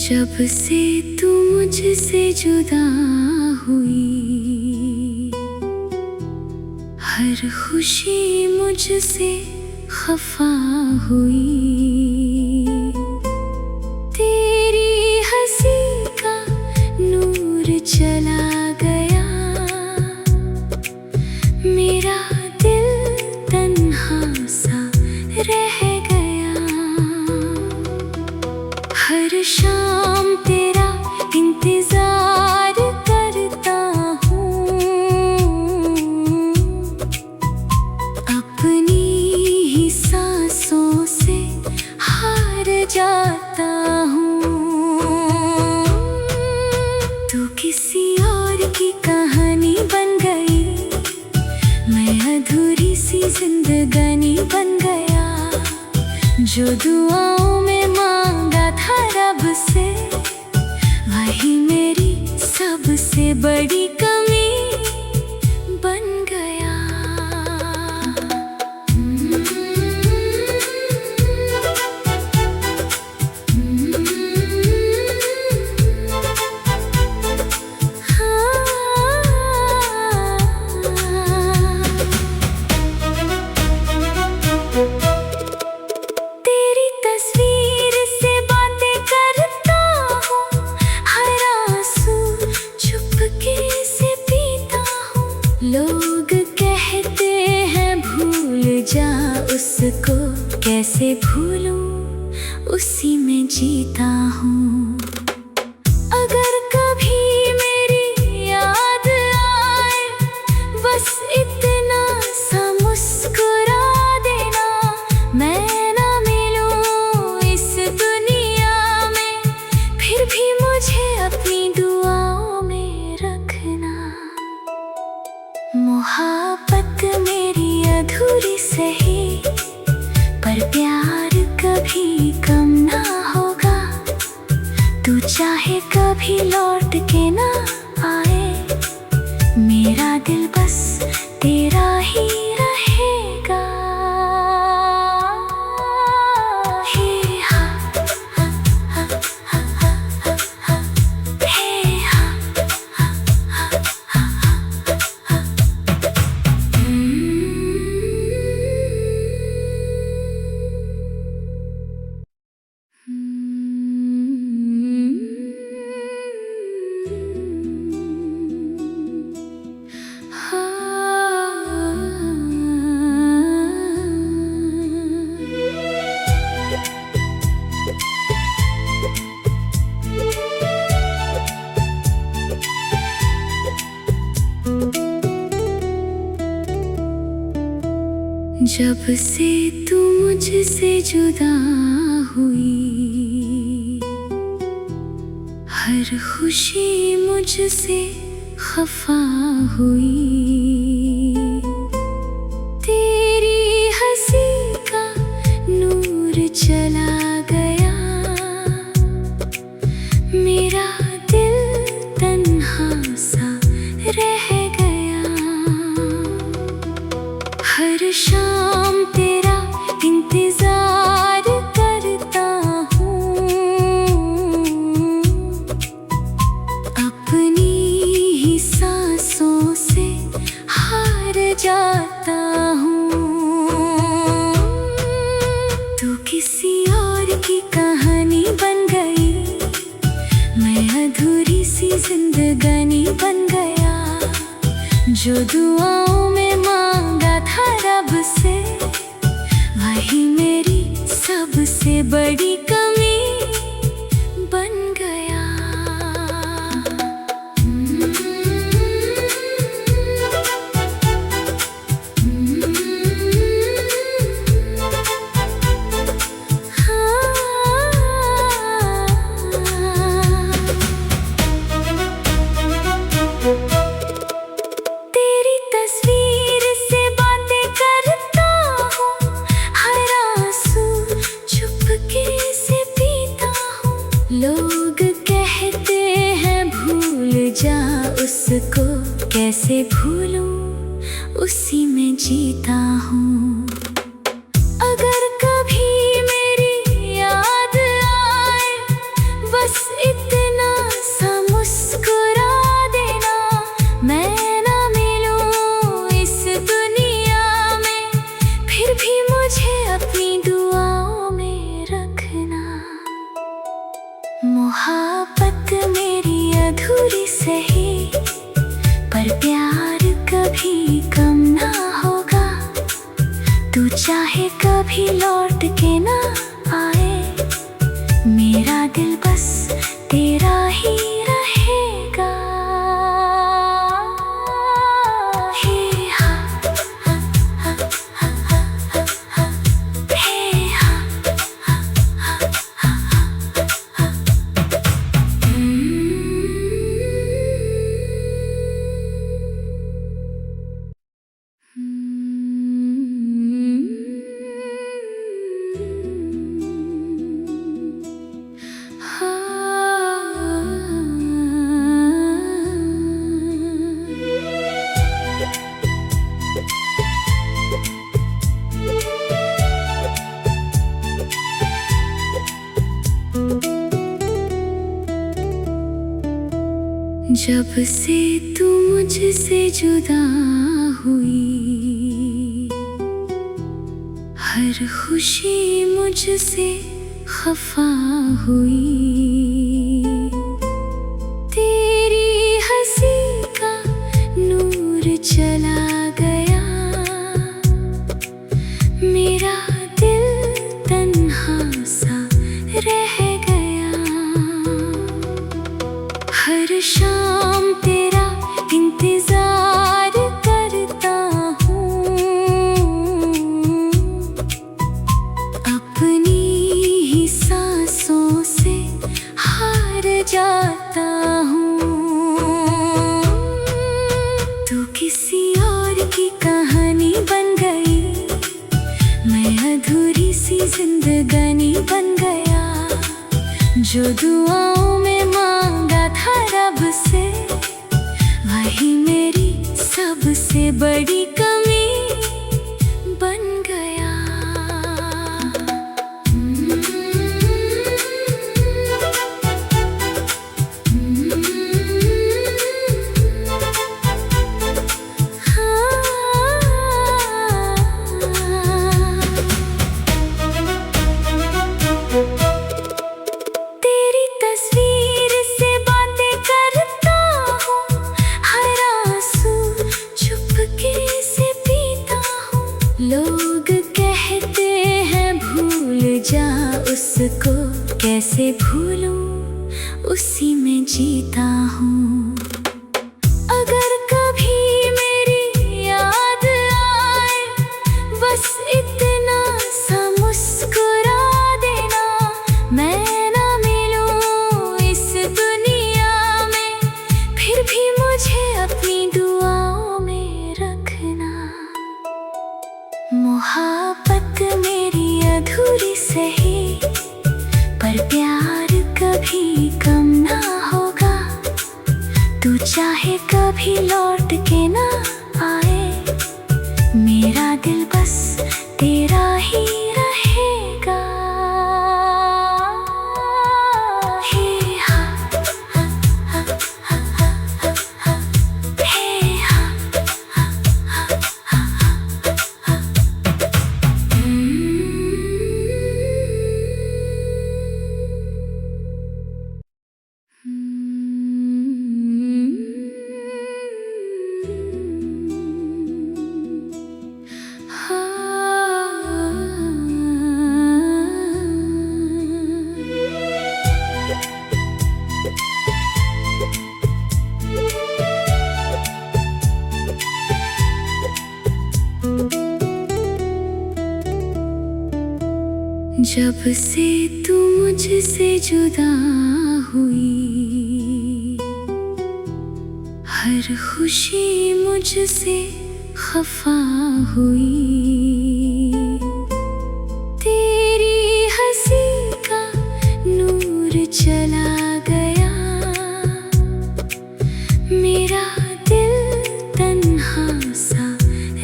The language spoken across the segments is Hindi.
जब से तू मुझसे जुदा हुई, हर खुशी मुझसे खफा हुई। तेरी हंसी का नूर चला गया, मेरा दिल तन्हा सा रह गया। हर शाम तेरा इंतजार करता हूँ, अपनी ही सांसों से हार जाता हूँ। तू किसी और की कहानी बन गई, मैं अधूरी सी जिंदगानी बन गया। जो दुआओं में मांगा था रब से, वही मेरी सबसे बड़ी कमी बन गया। तेरी तस्वीर से बातें करता हूँ, हर आंसू चुपके से पीता हूँ। लोग कहते हैं भूल जा उसको, कैसे भूलूं उसी में जीता हूँ। अगर कभी मेरी याद आए, बस इतना सा मुस्कुरा देना। मैं ना मिलूं इस दुनिया में, फिर भी मुझे अपनी दुआओं में रखना। मोहब्बत मेरी अधूरी सही, पर प्यार कभी कम ना होगा। तू चाहे कभी लौट के ना आए, मेरा दिल बस तेरा ही रहेगा। हे हा हा हा हा हा हा, हे हा हा हा हा हा। जब से तू मुझसे जुदा हुई, हर खुशी मुझसे खफा हुई। तेरी हंसी का नूर चला गया, मेरा दिल तन्हा सा रह गया। हर शाम तेरा इंतजार करता हूँ, अपनी ही सांसों से हार जाता हूँ। तू किसी और की कहानी बन गई, मैं अधूरी सी जिंदगानी बन गया। जो दुआओं में मांगा था रब से, वही मेरी सबसे बड़ी कमी बन गया। तेरी तस्वीर से बातें करता हूँ, हर आंसू चुपके से पीता हूँ। लोग कहते हैं भूल जा उसको, कैसे भूलूं उसी में जीता हूँ। अगर कभी मेरी याद आए, बस पर प्यार कभी कम ना होगा। तू चाहे कभी लौट के ना आए, मेरा दिल बस तेरा ही रहेगा। हे हा हा हा हा हा हा हा, हे हा हा हा हा हा हा। जब से तू मुझसे जुदा हुई, हर खुशी मुझसे खफा हुई। तेरी हंसी का नूर चला गया, मेरा दिल तन्हा सा रह गया। हर शाम तेरा इंतजार करता हूँ, अपनी ही सांसों से हार जाता हूँ। तू किसी और की कहानी बन गई, मैं अधूरी सी जिंदगानी बन गया। जो दुआओं में मांगा था रब से, वही मेरी सबसे बड़ी कमी बन गया। तेरी तस्वीर से बातें करता हूँ, हर आंसू चुपके से पीता हूँ। लोग कहते हैं भूल जा उसको, कैसे भूलूं उसी में जीता हूँ। अगर कभी मेरी याद आए, बस इतना सा मुस्कुरा देना। मैं ना मिलूं इस दुनिया में, फिर भी मुझे अपनी दुआओं में रखना। मोहब्बत मेरी अधूरी सही, पर प्यार कभी कम ना होगा। तू चाहे कभी लौट के ना आए, मेरा दिल बस तेरा ही रहेगा। हे हा हा हा हा हा हा हा, हे हा हा हा हा हा हा। जब से तू मुझसे जुदा हुई, हर खुशी मुझसे खफा हुई। तेरी हंसी का नूर चला गया, मेरा दिल तन्हा सा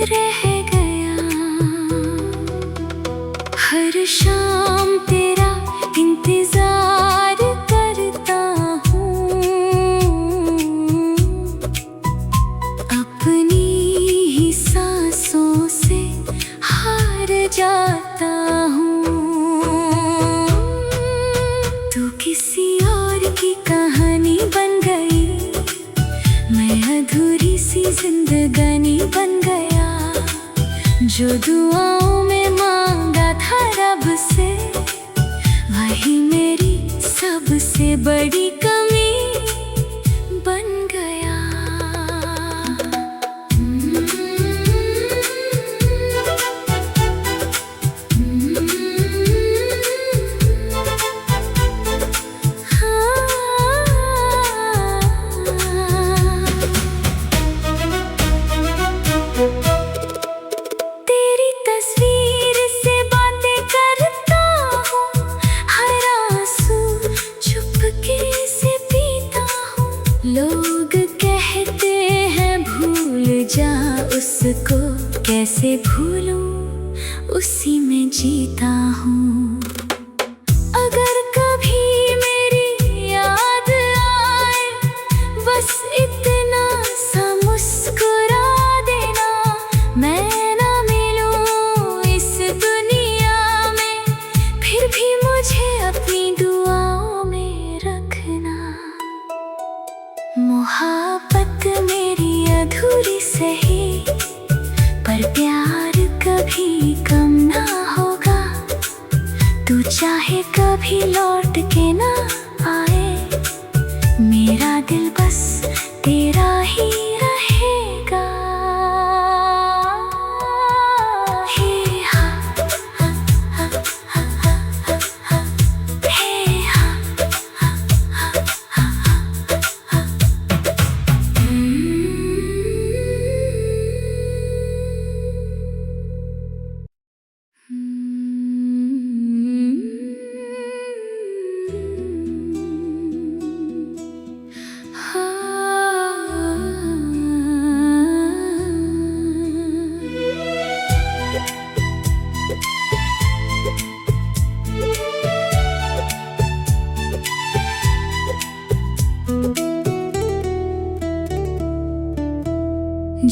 रह गया। हर शाम तेरा इंतजार करता हूँ, अपनी ही सांसों से हार जाता हूँ। तू किसी और की कहानी बन गई, मैं अधूरी सी सी जिंदगानी बन गया। जो दुआओं में मांगा था रब से, वही मेरी सबसे बड़ी कमी बन गया। तेरी तस्वीर से बातें करता हूँ, हर आंसू चुपके से पीता हूँ। लोग कहते हैं भूल जा उसको, कैसे भूलूं उसी में जीता हूँ। अगर कभी मेरी याद आए, बस इतना सा मुस्कुरा देना। मैं ना मिलूं इस दुनिया में, फिर भी मुझे अपनी दुआओं में रखना। मोहब्बत मेरी अधूरी सही, पर प्यार कभी कम ना होगा। तू चाहे कभी लौट के ना आए, मेरा दिल बस तेरा ही रहेगा। हे हा, हा, हा, हा, हा, हा, हा, हे हा, हा, हा, हा, हा, हा।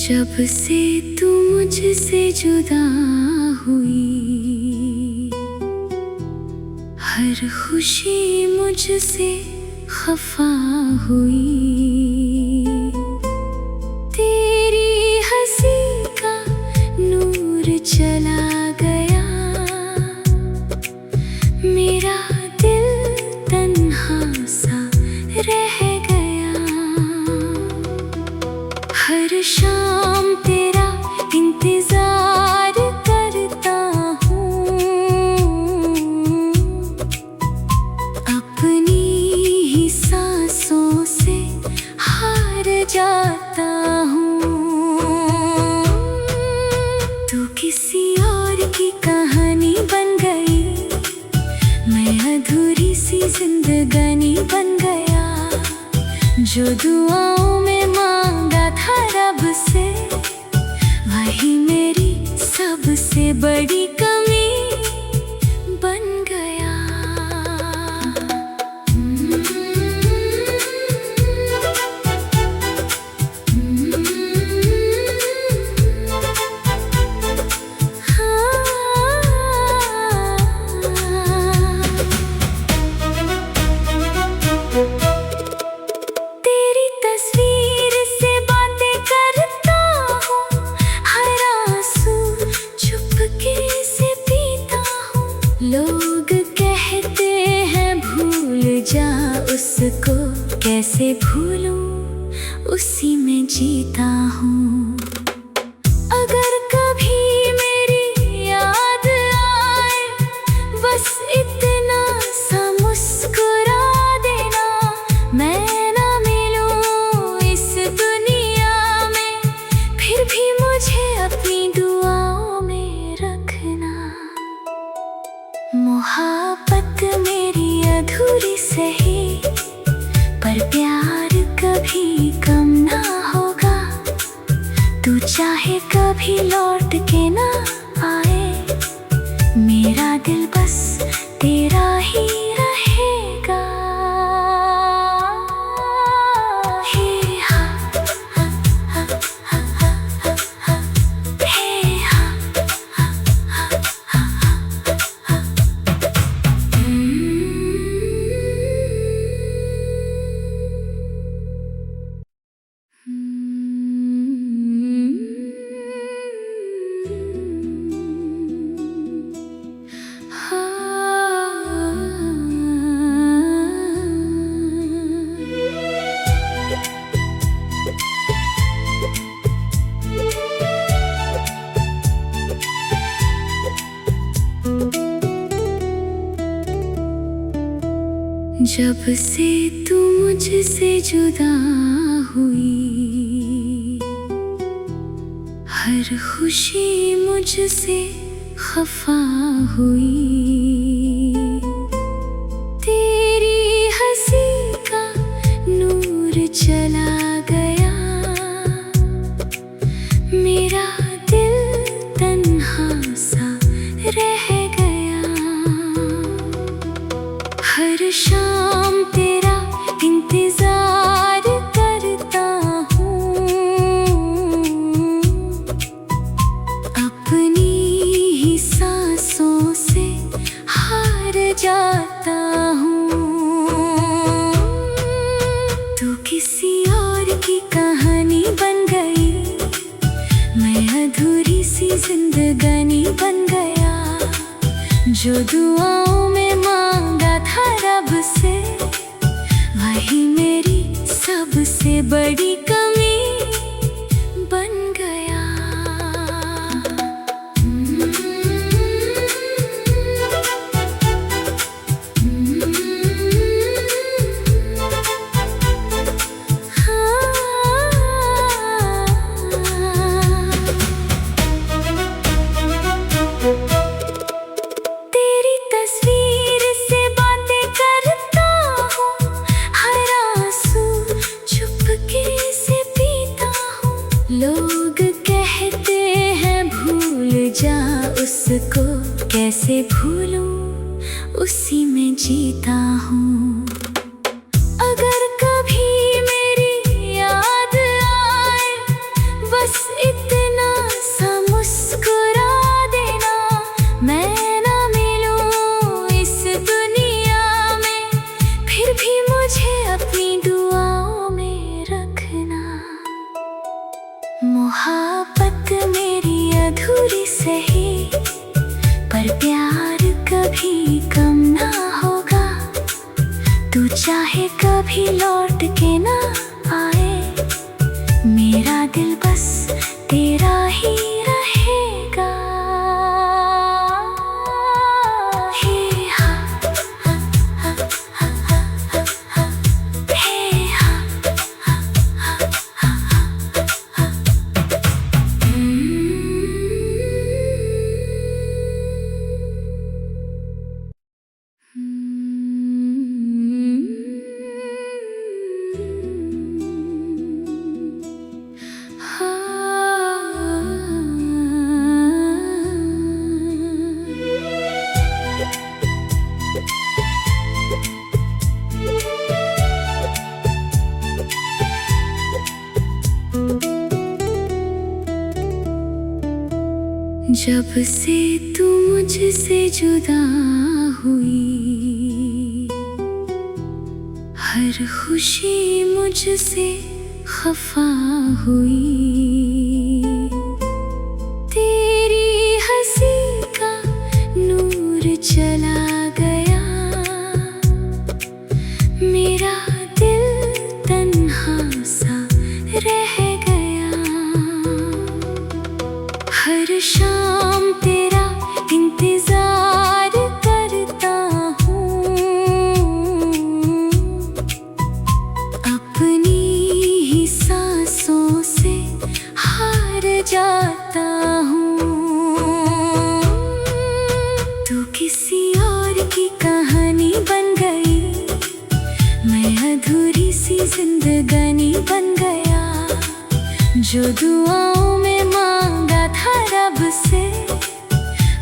जब से तू मुझसे जुदा हुई, हर खुशी मुझसे खफा हुई। तेरी हंसी का नूर चला गया, मेरा दिल तन्हा सा रह गया। हर शाम तेरा इंतजार करता हूँ, अपनी ही सांसों से हार जाता हूँ। तू किसी और की कहानी बन गई, मैं अधूरी सी जिंदगानी बन गया। जो दुआओं में मांगा था रब से, वही मेरी सबसे बड़ी कमी बन गया। तेरी तस्वीर से बातें करता हूँ, हर आंसू चुपके से पीता हूँ। लोग कहते हैं भूल जा उसको, कैसे भूलूं उसी में जीता हूँ। अगर कभी मेरी याद आए, बस इतना सा मुस्कुरा देना। मैं ना मिलूं इस दुनिया में, फिर भी मुझे अपनी दुआओं में रखना। मोहब्बत मेरी अधूरी सही, पर प्यार कभी कम ना होगा। तू चाहे कभी लौट के ना आए, मेरा दिल बस तेरा ही रहेगा। हे हा, हा, हा, हा, हा, हा, हा, हे हा, हा, हा, हा, हा, हा। जब से तू मुझसे जुदा हुई, हर खुशी मुझसे खफा हुई। तेरी हंसी का नूर चला गया, मेरा दिल तन्हा सा रह गया। हर शाम तेरा इंतजार करता हूँ, अपनी ही सांसों से हार जाता हूँ। तू किसी और की कहानी बन गई, मैं अधूरी सी जिंदगानी बन गया। जो दुआओं में मांगा था रब से, वही मेरी सबसे बड़ी कमी बन गया। तेरी तस्वीर से बातें करता हूँ, हर आंसू चुपके से पीता हूँ। लोग कहते हैं भूल जा उसको, कैसे भूलूं उसी में जीता हूँ। अगर कभी मेरी याद आए, बस इतना सा मुस्कुरा देना। मैं ना मिलूं इस दुनिया में, फिर भी मुझे अपनी दुआओं में रखना। मोहब्बत मेरी अधूरी सही, पर प्यार कभी कम ना होगा। तू चाहे कभी लौट के ना आए, मेरा दिल बस तेरा ही रहेगा। हे हा, हा, हा, हा, हा, हा, हा, हे हा, हा, हा, हा, हा, हा। जब से तू मुझसे जुदा हुई, हर खुशी मुझसे खफा हुई। तेरी हंसी का नूर चला गया, मेरा दिल तन्हा सा रह गया। हर शाम तेरा इंतजार करता हूँ, अपनी ही सांसों से हार जाता हूँ। तू किसी और की कहानी बन गई, मैं अधूरी सी जिंदगानी बन गया। जो दुआओं में मांगा था रब से,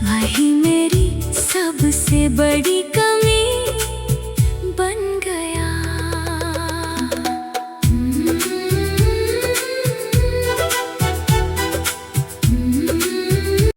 वही मेरी सबसे बड़ी